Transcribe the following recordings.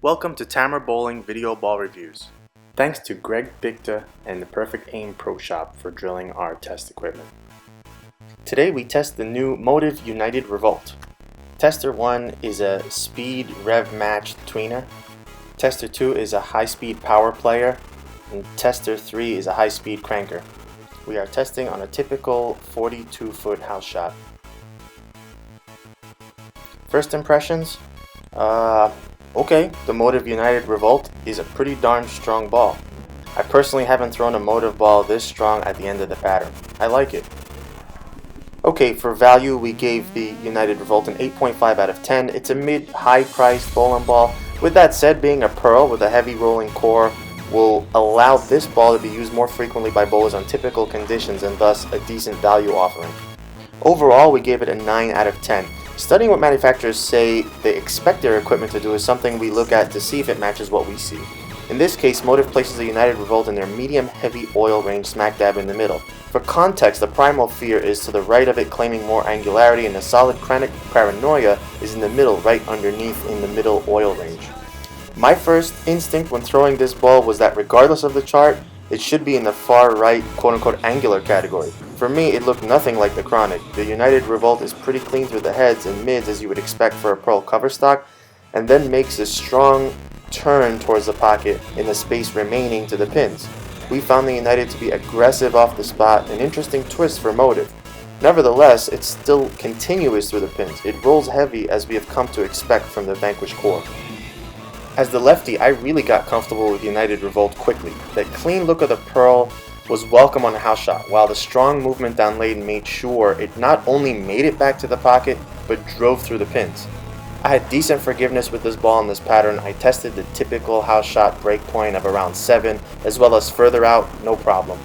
Welcome to Tamer Bowling Video Ball Reviews. Thanks to Bickta and the Perfect Aim Pro Shop for drilling our test equipment. Today we test the new Motiv United Revolt. Tester 1 is a speed rev matched tweener. Tester 2 is a high speed power player. And Tester 3 is a high speed cranker. We are testing on a typical 42-foot house shot. First impressions? Okay, the Motiv United Revolt is a pretty darn strong ball. I personally haven't thrown a Motiv ball this strong at the end of the pattern. I like it. Okay, for value we gave the United Revolt an 8.5 out of 10. It's a mid-high priced bowling ball. With that said, being a pearl with a heavy rolling core will allow this ball to be used more frequently by bowlers on typical conditions and thus a decent value offering. Overall, we gave it a 9 out of 10. Studying what manufacturers say they expect their equipment to do is something we look at to see if it matches what we see. In this case, Motiv places the United Revolt in their medium-heavy oil range smack dab in the middle. For context, the primal fear is to the right of it, claiming more angularity, and the solid paranoia is in the middle, right underneath in the middle oil range. My first instinct when throwing this ball was that regardless of the chart, it should be in the far right quote-unquote angular category. For me, it looked nothing like the Chronic. The United Revolt is pretty clean through the heads and mids as you would expect for a pearl cover stock, and then makes a strong turn towards the pocket in the space remaining to the pins. We found the United to be aggressive off the spot, an interesting twist for Motiv. Nevertheless, it's still continuous through the pins. It rolls heavy as we have come to expect from the Vanquish core. As the lefty, I really got comfortable with United Revolt quickly. That clean look of the pearl was welcome on a house shot, while the strong movement down lane made sure it not only made it back to the pocket, but drove through the pins. I had decent forgiveness with this ball in this pattern. I tested the typical house shot break point of around 7, as well as further out, no problem.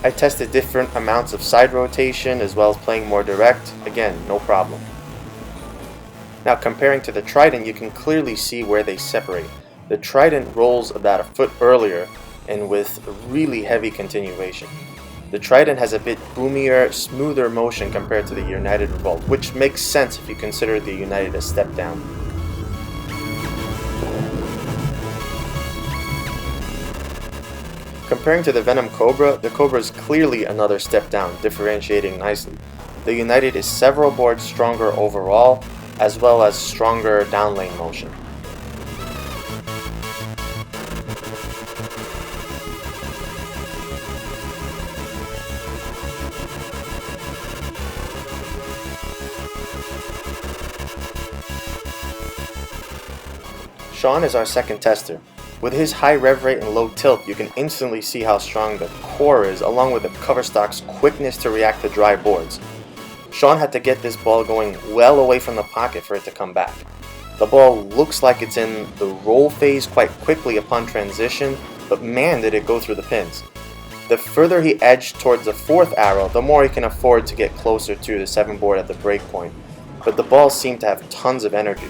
I tested different amounts of side rotation, as well as playing more direct, again, no problem. Now comparing to the Trident, you can clearly see where they separate. The Trident rolls about a foot earlier and with really heavy continuation. The Trident has a bit boomier, smoother motion compared to the United Revolt, which makes sense if you consider the United a step down. Comparing to the Venom Cobra, the Cobra is clearly another step down, differentiating nicely. The United is several boards stronger overall, as well as stronger downlane motion. Shawn is our second tester. With his high rev rate and low tilt, you can instantly see how strong the core is, along with the cover stock's quickness to react to dry boards. Shawn had to get this ball going well away from the pocket for it to come back. The ball looks like it's in the roll phase quite quickly upon transition, but man did it go through the pins. The further he edged towards the 4th arrow, the more he can afford to get closer to the 7 board at the break point, but the ball seemed to have tons of energy.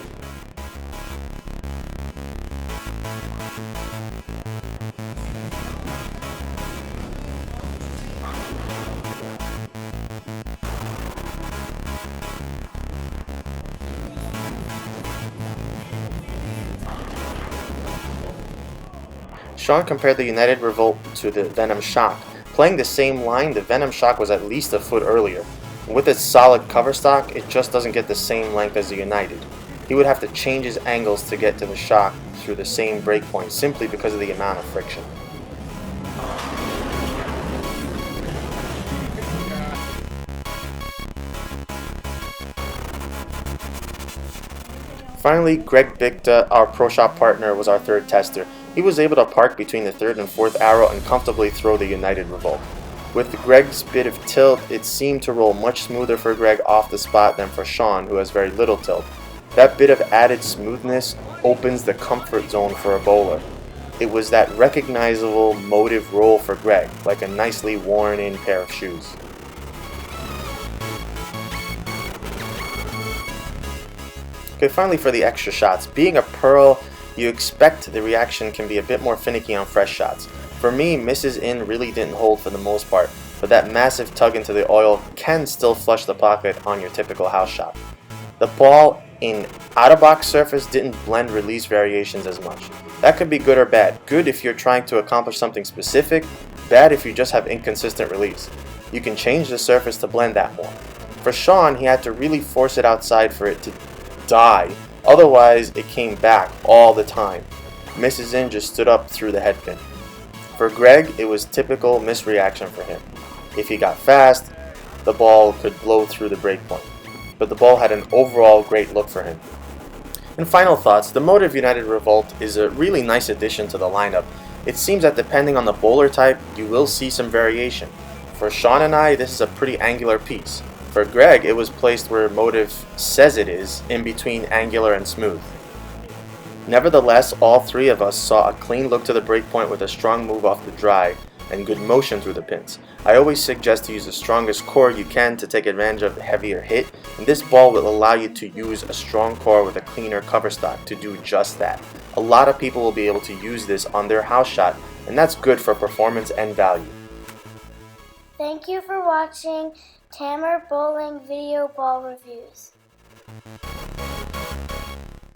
Shawn compared the United Revolt to the Venom Shock. Playing the same line, the Venom Shock was at least a foot earlier. With its solid cover stock, it just doesn't get the same length as the United. He would have to change his angles to get to the Shock through the same breakpoint simply because of the amount of friction. Finally, Bickta, our Pro Shop partner, was our third tester. He was able to park between the 3rd and 4th arrow and comfortably throw the United Revolt. With Greg's bit of tilt, it seemed to roll much smoother for Greg off the spot than for Shawn, who has very little tilt. That bit of added smoothness opens the comfort zone for a bowler. It was that recognizable Motiv roll for Greg, like a nicely worn-in pair of shoes. Okay, finally for the extra shots. Being a pearl, you expect the reaction can be a bit more finicky on fresh shots. For me, misses in really didn't hold for the most part, but that massive tug into the oil can still flush the pocket on your typical house shot. The ball in out-of-box surface didn't blend release variations as much. That could be good or bad. Good if you're trying to accomplish something specific, bad if you just have inconsistent release. You can change the surface to blend that more. For Shawn, he had to really force it outside for it to die, otherwise it came back all the time. Misses in just stood up through the headpin. For Greg, it was typical misreaction for him. If he got fast, the ball could blow through the breakpoint. But the ball had an overall great look for him. In final thoughts, the Motiv United Revolt is a really nice addition to the lineup. It seems that depending on the bowler type, you will see some variation. For Shawn and I, this is a pretty angular piece. For Greg, it was placed where Motiv says it is, in between angular and smooth. Nevertheless, all three of us saw a clean look to the breakpoint with a strong move off the dry and good motion through the pins. I always suggest to use the strongest core you can to take advantage of the heavier hit, and this ball will allow you to use a strong core with a cleaner cover stock to do just that. A lot of people will be able to use this on their house shot, and that's good for performance and value. Thank you for watching Tamer Bowling Video Ball Reviews.